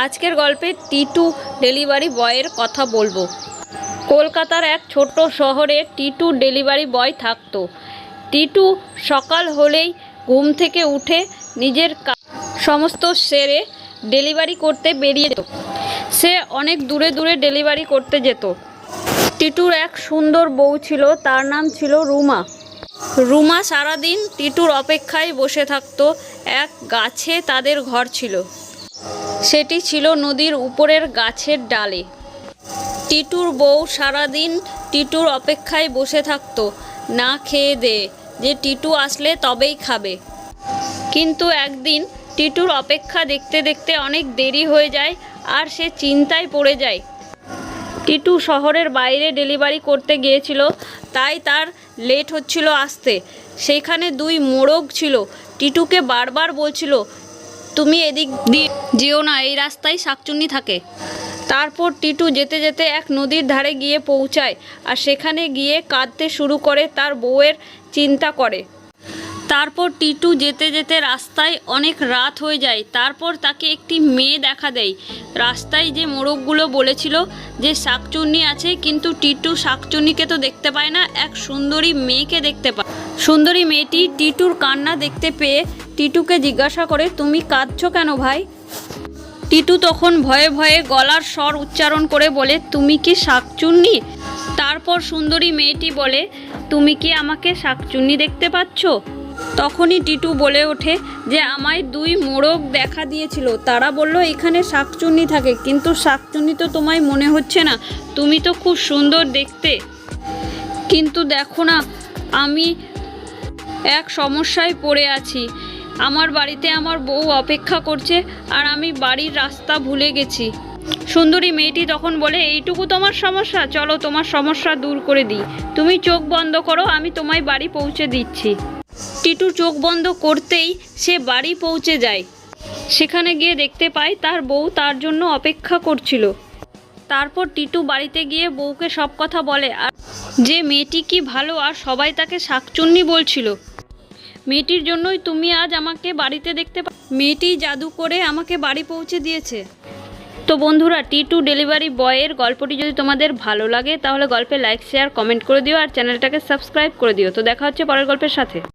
আজকের গল্পে টিটু ডেলিভারি বয়ের কথা বলবো। কলকাতার এক ছোট্ট শহরে টিটু ডেলিভারি বয় থাকতো। টিটু সকাল হলেই ঘুম থেকে উঠে নিজের সমস্ত সেরে ডেলিভারি করতে বেরিয়ে যেত। সে অনেক দূরে দূরে ডেলিভারি করতে যেত। টিটুর এক সুন্দর বউ ছিল, তার নাম ছিল রুমা। রুমা সারাদিন টিটুর অপেক্ষায় বসে থাকতো। এক গাছে তাদের ঘর ছিল, সেটি ছিল নদীর উপরের গাছের ডালে। টিটুর বউ সারাদিন টিটুর অপেক্ষায় বসে থাকতো, না খেয়ে দে যে টিটু আসলে তবেই খাবে। কিন্তু একদিন টিটুর অপেক্ষা দেখতে দেখতে অনেক দেরি হয়ে যায় আর সে চিন্তায় পড়ে যায়। টিটু শহরের বাইরে ডেলিভারি করতে গিয়েছিল, তাই তার লেট হচ্ছিল আসতে। সেখানে দুই মোড়ক ছিল, টিটুকে বারবার বলছিল, তুমি এদিক দিয়ে যেও না, এই রাস্তায় শাকচুন্নি থাকে। তারপর টিটু যেতে যেতে এক নদীর ধারে গিয়ে পৌঁছায় আর সেখানে গিয়ে কাঁদতে শুরু করে, তার বউয়ের চিন্তা করে। তারপর টিটু যেতে যেতে রাস্তায় অনেক রাত হয়ে যায়। তারপর তাকে একটি মেয়ে দেখা দেয়। রাস্তায় যে মোড়কগুলো বলেছিল যে শাকচুন্নি আছে, কিন্তু টিটু শাকচুন্নিকে তো দেখতে পায় না, এক সুন্দরী মেয়েকে দেখতে পায়। সুন্দরী মেয়েটি টিটুর কান্না দেখতে পেয়ে টিটুকে জিজ্ঞাসা করে, তুমি কাঁদছো কেন ভাই? টিটু তখন ভয়ে ভয়ে গলার স্বর উচ্চারণ করে বলে, তুমি কি শাকচুন্নি? তারপর সুন্দরী মেয়েটি বলে, তুমি কি আমাকে শাকচুন্নি দেখতে পাচ্ছ? তখনই টিটু বলে ওঠে যে আমায় দুই মোড়ক দেখা দিয়েছিল, তারা বলল এখানে শাকচুন্নি থাকে, কিন্তু শাকচুন্নি তো তোমায় মনে হচ্ছে না, তুমি তো খুব সুন্দর দেখতে। কিন্তু দেখো না, আমি এক সমস্যায় পড়ে আছি। আমার বাড়িতে আমার বউ অপেক্ষা করছে আর আমি বাড়ির রাস্তা ভুলে গেছি। সুন্দরী মেয়েটি তখন বলে, এইটুকু তোমার সমস্যা? চলো তোমার সমস্যা দূর করে দিই। তুমি চোখ বন্ধ করো, আমি তোমায় বাড়ি পৌঁছে দিচ্ছি। টিটু চোখ বন্ধ করতেই সে বাড়ি পৌঁছে যায়। সেখানে গিয়ে দেখতে পায় তার বউ তার জন্য অপেক্ষা করছিল। তারপর টিটু বাড়িতে গিয়ে বউকে সব কথা বলে, আর যে মেয়েটি কি ভালো, আর সবাই তাকে শাকচুন্নি বলছিল। মেয়েটির জন্যই তুমি আজ আমাকে বাড়িতে দেখতে মেয়েটি জাদু করে আমাকে বাড়ি পৌঁছে দিয়েছে। তো বন্ধুরা, টিটু ডেলিভারি বয়ের গল্পটি যদি তোমাদের ভালো লাগে তাহলে গল্পে লাইক, শেয়ার, কমেন্ট করে দিও আর চ্যানেলটাকে সাবস্ক্রাইব করে দিও। তো দেখা হচ্ছে পরের গল্পের সাথে।